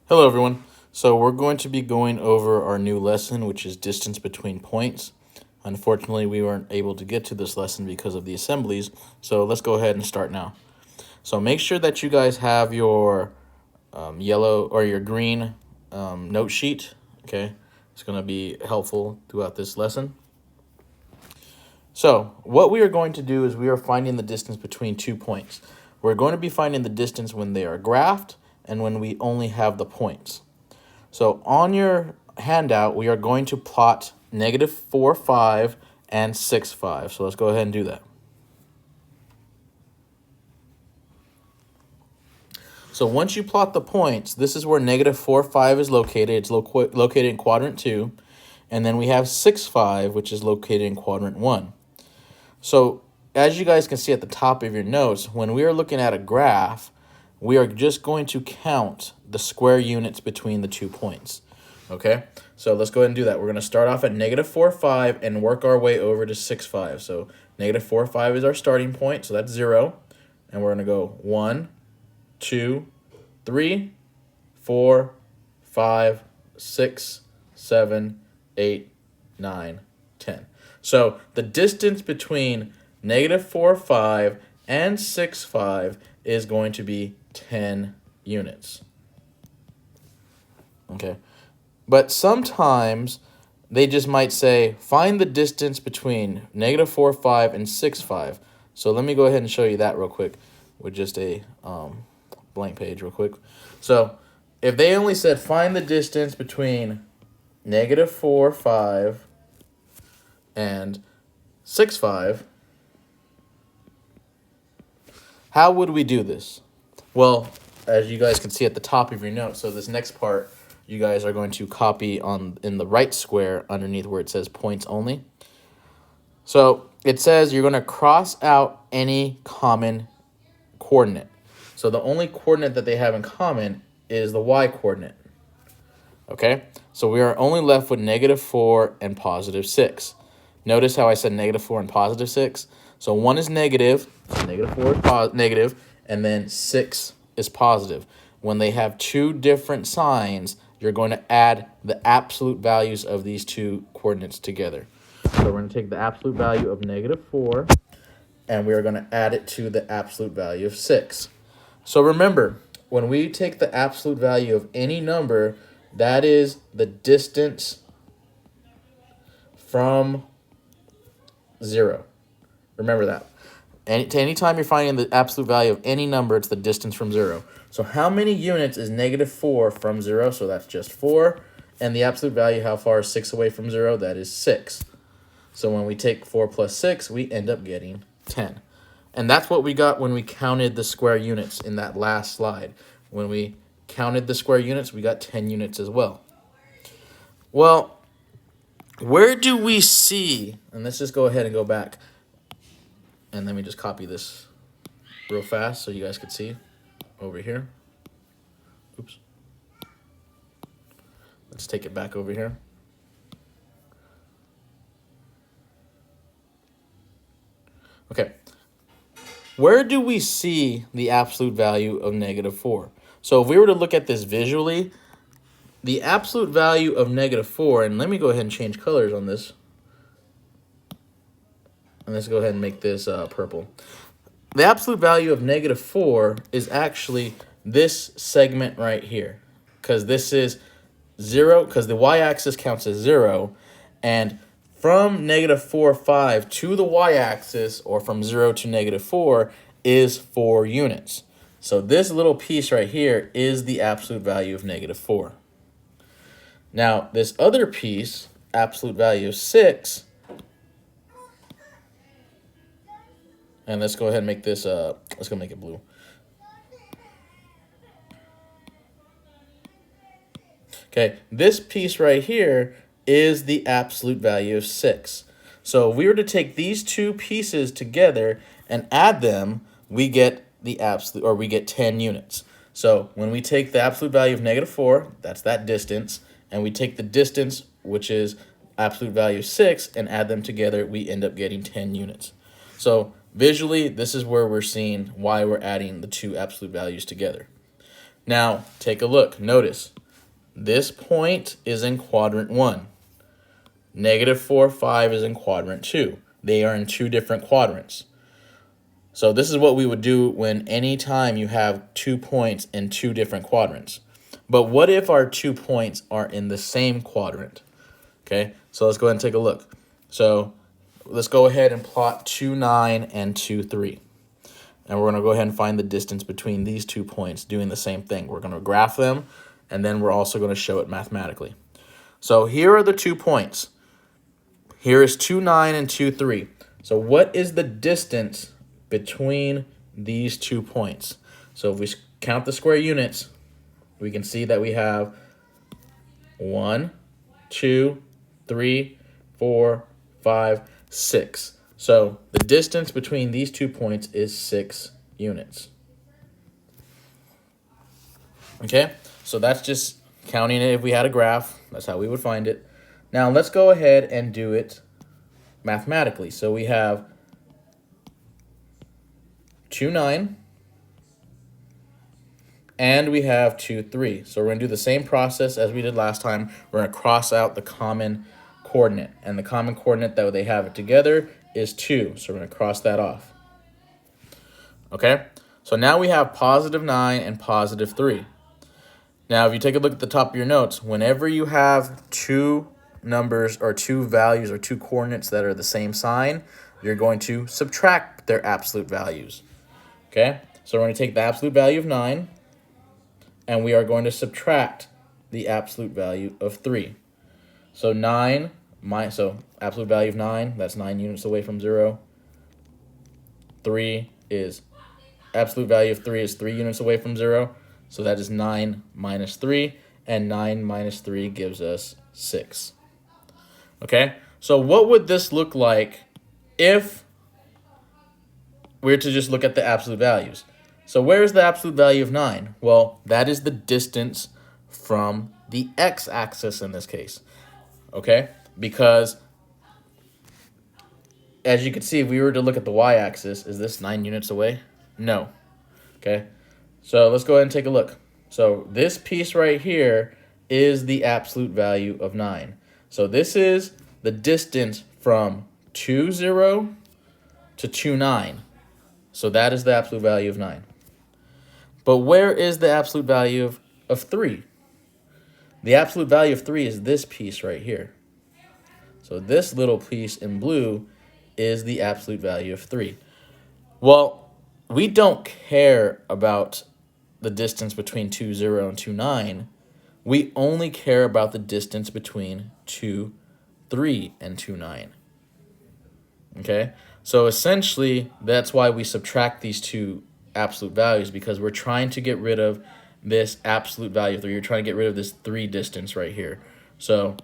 Hello everyone. So we're going to be going over our new lesson, which is distance between points. Unfortunately, we weren't able to get to this lesson because of the assemblies, so let's go ahead and start now. So make sure that you guys have your yellow or your green note sheet, okay? It's going to be helpful throughout this lesson. So what we are going to do is we are finding the distance between 2 points. We're going to be finding the distance when they are graphed and when we only have the points. So on your handout, we are going to plot -4, 5, and 6, 5. So let's go ahead and do that. So once you plot the points, this is where -4, 5 is located. It's located in quadrant 2. And then we have 6, 5, which is located in quadrant 1. So as you guys can see at the top of your notes, when we are looking at a graph, we are just going to count the square units between the 2 points. Okay, so let's go ahead and do that. We're going to start off at -4, 5 and work our way over to 6, 5. So -4, 5 is our starting point, so that's 0. And we're going to go 1, 2, 3, 4, 5, 6, 7, 8, 9, 10. So the distance between -4, 5 and 6, 5 is going to be 10 units. Okay. But sometimes they just might say, find the distance between -4, 5 and 6, 5. So let me go ahead and show you that real quick with just a blank page real quick. So if they only said find the distance between -4, 5 and 6, 5, how would we do this? Well, as you guys can see at the top of your note, so this next part, you guys are going to copy in the right square underneath where it says points only. So it says you're going to cross out any common coordinate. So the only coordinate that they have in common is the y coordinate. Okay, so we are only left with -4 and +6. Notice how I said -4 and +6. So 1 is negative, so -4 is negative, and then 6 is positive. When they have two different signs, you're going to add the absolute values of these two coordinates together. So we're going to take the absolute value of -4, and we are going to add it to the absolute value of 6. So remember, when we take the absolute value of any number, that is the distance from 0. Remember that. Anytime you're finding the absolute value of any number, it's the distance from 0. So how many units is -4 from 0? So that's just 4. And the absolute value, how far is 6 away from 0? That is 6. So when we take 4 plus 6, we end up getting 10. And that's what we got when we counted the square units in that last slide. When we counted the square units, we got 10 units as well. Well, where do we see, and let's just go ahead and go back, and let me just copy this real fast so you guys could see over here. Oops. Let's take it back over here. Okay. Where do we see the absolute value of -4? So if we were to look at this visually, the absolute value of -4, and let me go ahead and change colors on this. And let's go ahead and make this purple. The absolute value of -4 is actually this segment right here. Because this is 0, because the y-axis counts as 0. And from -4, 5 to the y-axis, or from 0 to -4, is 4 units. So this little piece right here is the absolute value of -4. Now, this other piece, absolute value of 6, and let's go ahead and make this, let's go make it blue. Okay, this piece right here is the absolute value of 6. So if we were to take these two pieces together and add them, we get the absolute, or we get 10 units. So when we take the absolute value of -4, that's that distance, and we take the distance, which is absolute value of 6, and add them together, we end up getting 10 units. So visually, this is where we're seeing why we're adding the two absolute values together. Now, take a look. Notice, this point is in quadrant 1. Negative 4, 5 is in quadrant 2. They are in two different quadrants. So this is what we would do when any time you have 2 points in two different quadrants. But what if our 2 points are in the same quadrant? Okay, so let's go ahead and take a look. So let's go ahead and plot 2, 9 and 2, 3. And we're going to go ahead and find the distance between these 2 points doing the same thing. We're going to graph them, and then we're also going to show it mathematically. So here are the 2 points. Here is 2, 9 and 2, 3. So what is the distance between these 2 points? So if we count the square units, we can see that we have 1, 2, 3, 4, 5, 6. So the distance between these 2 points is 6 units. Okay, so that's just counting it if we had a graph. That's how we would find it. Now let's go ahead and do it mathematically. So we have 2, 9, and we have 2, 3. So we're going to do the same process as we did last time. We're going to cross out the common coordinate, and the common coordinate that they have it together is 2. So we're going to cross that off. Okay, so now we have positive 9 and positive 3. Now, if you take a look at the top of your notes, whenever you have two numbers or two values or two coordinates that are the same sign, you're going to subtract their absolute values. Okay, so we're going to take the absolute value of 9, and we are going to subtract the absolute value of 3. So absolute value of 9, that's 9 units away from 0. Absolute value of 3 is 3 units away from 0. So that is 9 minus 3, and 9 minus 3 gives us 6. Okay, so what would this look like if we were to just look at the absolute values? So where is the absolute value of 9? Well, that is the distance from the x-axis in this case. Okay, because as you can see, if we were to look at the y-axis, is this 9 units away? No. Okay, so let's go ahead and take a look. So this piece right here is the absolute value of 9. So this is the distance from 2, 0 to 2, 9. So that is the absolute value of 9. But where is the absolute value of 3? The absolute value of 3 is this piece right here. So this little piece in blue is the absolute value of 3. Well, we don't care about the distance between 2, 0 and 2, 9. We only care about the distance between 2, 3 and 2, 9. Okay? So essentially, that's why we subtract these two absolute values, because we're trying to get rid of this absolute value of 3. You're trying to get rid of this 3 distance right here. So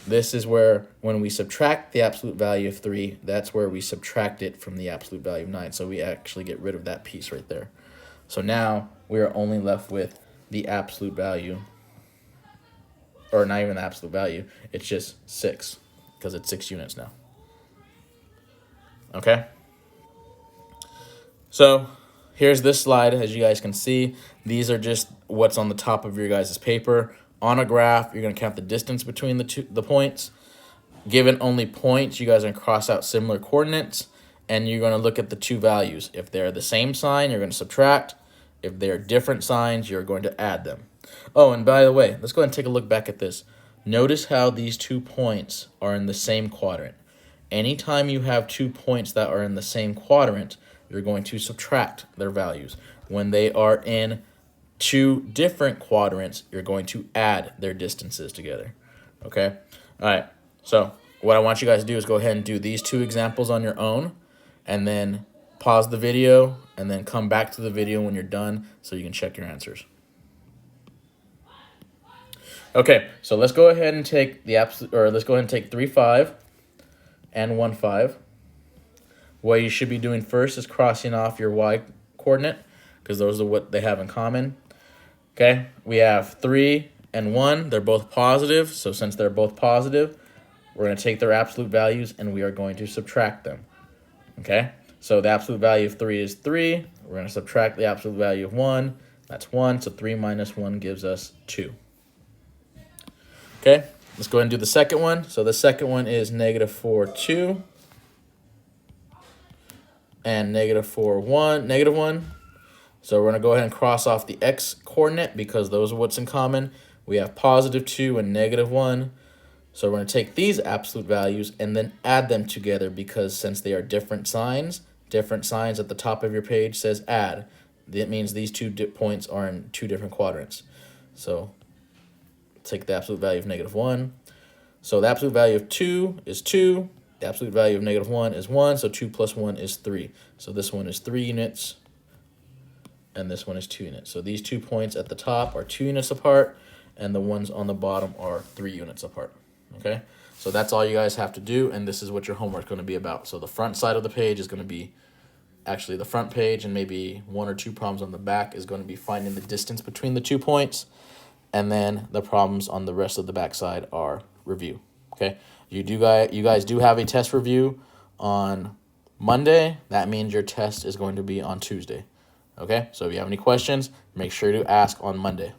this is where, when we subtract the absolute value of 3, that's where we subtract it from the absolute value of 9. So we actually get rid of that piece right there. So now we are only left with the absolute value, or not even the absolute value, it's just 6, because it's 6 units now. Okay? So here's this slide. As you guys can see, these are just what's on the top of your guys' paper. On a graph, you're going to count the distance between the points. Given only points, you guys are going to cross out similar coordinates, and you're going to look at the two values. If they're the same sign, you're going to subtract. If they're different signs, you're going to add them. Oh, and by the way, let's go ahead and take a look back at this. Notice how these 2 points are in the same quadrant. Anytime you have 2 points that are in the same quadrant, you're going to subtract their values. When they are in 2 different quadrants, you're going to add their distances together. Okay? All right. So what I want you guys to do is go ahead and do these 2 examples on your own, and then pause the video, and then come back to the video when you're done so you can check your answers. Okay, so let's go ahead and take let's go ahead and take 3, 5 and 1, 5. What you should be doing first is crossing off your y coordinate, because those are what they have in common. Okay, we have 3 and 1. They're both positive, so since they're both positive, we're going to take their absolute values and we are going to subtract them. Okay, so the absolute value of 3 is 3. We're going to subtract the absolute value of 1. That's 1. So 3 minus 1 gives us 2. Okay, let's go ahead and do the second one. So the second one is negative 4, 2. And negative 4, 1, negative 1. So we're going to go ahead and cross off the x coordinate because those are what's in common. We have positive 2 and negative 1. So we're going to take these absolute values and then add them together because since they are different signs at the top of your page says add. That means these 2 points are in 2 different quadrants. So take the absolute value of negative 1. So the absolute value of 2 is 2. The absolute value of negative 1 is 1. So 2 plus 1 is 3. So this one is 3 units. And this one is 2 units. So these 2 points at the top are 2 units apart. And the ones on the bottom are 3 units apart. Okay? So that's all you guys have to do. And this is what your homework is going to be about. So the front side of the page is going to be actually the front page, and maybe 1 or 2 problems on the back is going to be finding the distance between the 2 points, and then the problems on the rest of the back side are review. Okay, you guys do have a test review on Monday. That means your test is going to be on Tuesday. Okay, so if you have any questions, make sure to ask on Monday.